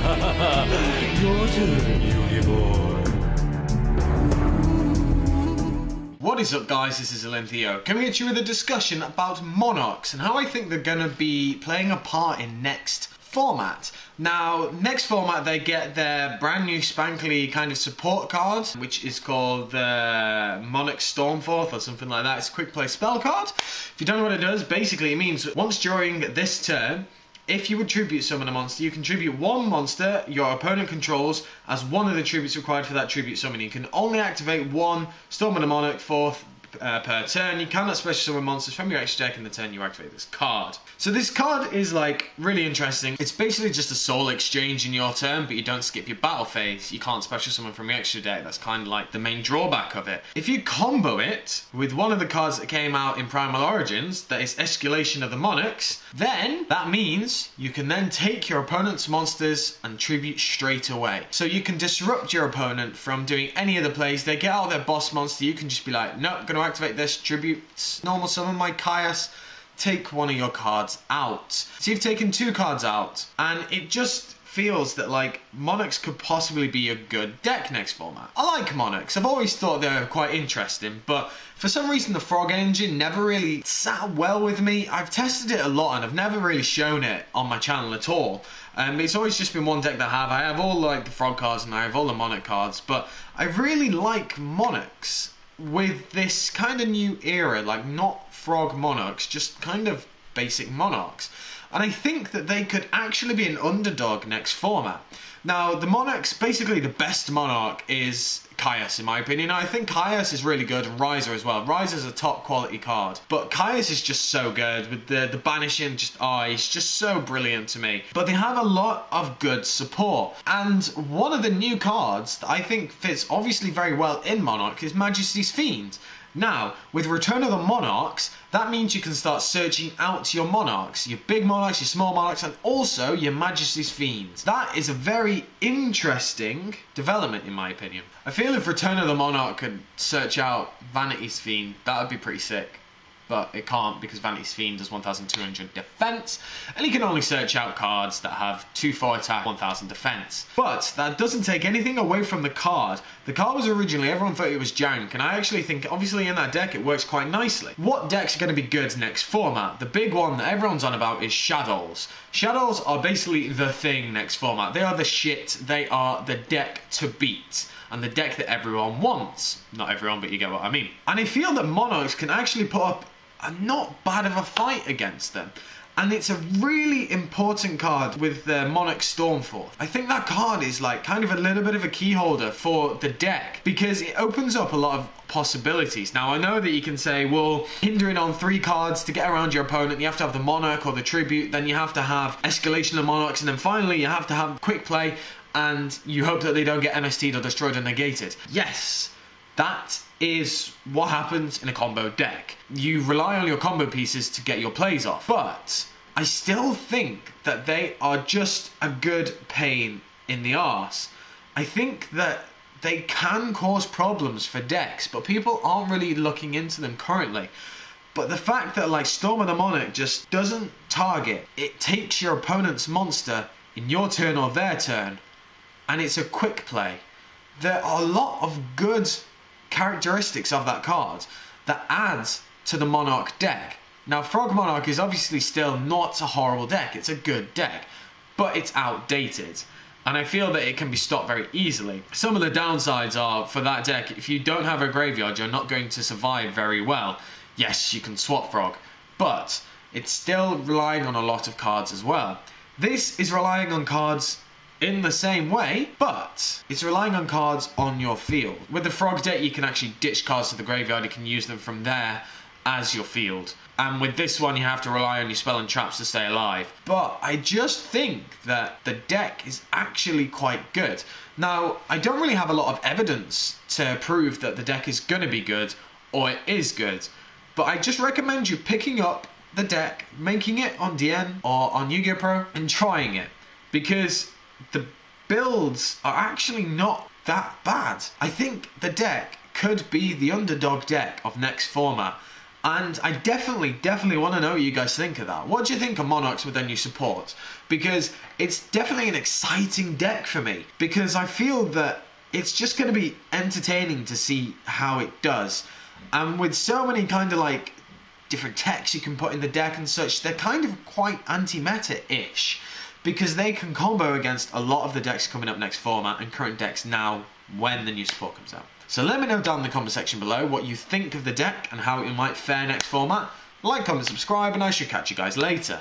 Your turn, Yugi boy. What is up, guys? This is Theo coming at you with a discussion about Monarchs and how I think they're going to be playing a part in next format. Now, next format, they get their brand new spankly kind of support card, which is called the Monarchs Stormforth or something like that. It's a quick play spell card. If you don't know what it does, basically it means once during this turn, if you would tribute summon a monster, you can tribute one monster your opponent controls as one of the tributes required for that tribute summon. You can only activate one Storm and a Monarch Forth per turn. You cannot special summon monsters from your extra deck in the turn you activate this card. So this card is like really interesting. It's basically just a soul exchange in your turn, but you don't skip your battle phase. You can't special summon from your extra deck. That's kind of like the main drawback of it. If you combo it with one of the cards that came out in Primal Origins, that is Escalation of the Monarchs, then that means you can then take your opponent's monsters and tribute straight away. So you can disrupt your opponent from doing any of the plays. They get out their boss monster, you can just be like, no, going to activate this, tribute, normal summon my Caius, take one of your cards out. So you've taken two cards out, and it just feels that like Monarchs could possibly be a good deck next format. I like Monarchs. I've always thought they're quite interesting, but for some reason the Frog engine never really sat well with me. I've tested it a lot and I've never really shown it on my channel at all. It's always just been one deck that I have all like the Frog cards and I have all the Monarch cards, but I really like Monarchs with this kind of new era, like not Frog Monarchs, just kind of basic Monarchs. And I think that they could actually be an underdog next format. Now, the Monarchs, basically the best Monarch is Caius, in my opinion. I think Caius is really good, and Riser as well. Riser's a top quality card. But Caius is just so good, with the banishing, he's just so brilliant to me. But they have a lot of good support. And one of the new cards that I think fits obviously very well in Monarch is Majesty's Fiend. Now, with Return of the Monarchs, that means you can start searching out your Monarchs. Your big Monarchs, your small Monarchs, and also your Majesty's Fiends. That is a very interesting development, in my opinion. I feel if Return of the Monarch could search out Vanity's Fiend, that would be pretty sick. But it can't, because Vanity's Fiend does 1200 defense, and you can only search out cards that have 2/4 attack, 1000 defense. But that doesn't take anything away from the card. The card was originally, everyone thought it was jank, and I actually think, obviously in that deck, it works quite nicely. What decks are going to be good next format? The big one that everyone's on about is Shadows. Shadows are basically the thing next format. They are the shit. They are the deck to beat. And the deck that everyone wants. Not everyone, but you get what I mean. And I feel that Monarchs can actually put up a not bad of a fight against them. And it's a really important card with the Monarch Stormforth. I think that card is like kind of a little bit of a key holder for the deck, because it opens up a lot of possibilities. Now, I know that you can say, well, hindering on 3 cards to get around your opponent, you have to have the Monarch or the Tribute, then you have to have Escalation of Monarchs, and then finally you have to have Quick Play, and you hope that they don't get MST'd or destroyed or negated. Yes, that is what happens in a combo deck. You rely on your combo pieces to get your plays off. But I still think that they are just a good pain in the arse. I think that they can cause problems for decks, but people aren't really looking into them currently. But the fact that like Storm of the Monarch just doesn't target, it takes your opponent's monster in your turn or their turn, and it's a quick play. There are a lot of good characteristics of that card that adds to the Monarch deck. Now, Frog Monarch is obviously still not a horrible deck. It's a good deck, but it's outdated. And I feel that it can be stopped very easily. Some of the downsides are, for that deck, if you don't have a graveyard, you're not going to survive very well. Yes, you can swap Frog, but it's still relying on a lot of cards as well. This is relying on cards in the same way, but it's relying on cards on your field. With the Frog deck, you can actually ditch cards to the graveyard. You can use them from there as your field. And with this one, you have to rely on your spell and traps to stay alive. But I just think that the deck is actually quite good. Now, I don't really have a lot of evidence to prove that the deck is going to be good, or it is good. But I just recommend you picking up the deck, making it on DN or on Yu-Gi-Oh! Pro, and trying it. Because the builds are actually not that bad. I think the deck could be the underdog deck of next format. And I definitely want to know what you guys think of that. What do you think of Monarchs with their new support? Because it's definitely an exciting deck for me. Because I feel that it's just going to be entertaining to see how it does. And with so many kind of like different techs you can put in the deck and such, they're kind of quite anti-meta-ish. Because they can combo against a lot of the decks coming up next format and current decks now when the new support comes out. So let me know down in the comment section below what you think of the deck and how it might fare next format. Like, comment, subscribe, and I shall catch you guys later.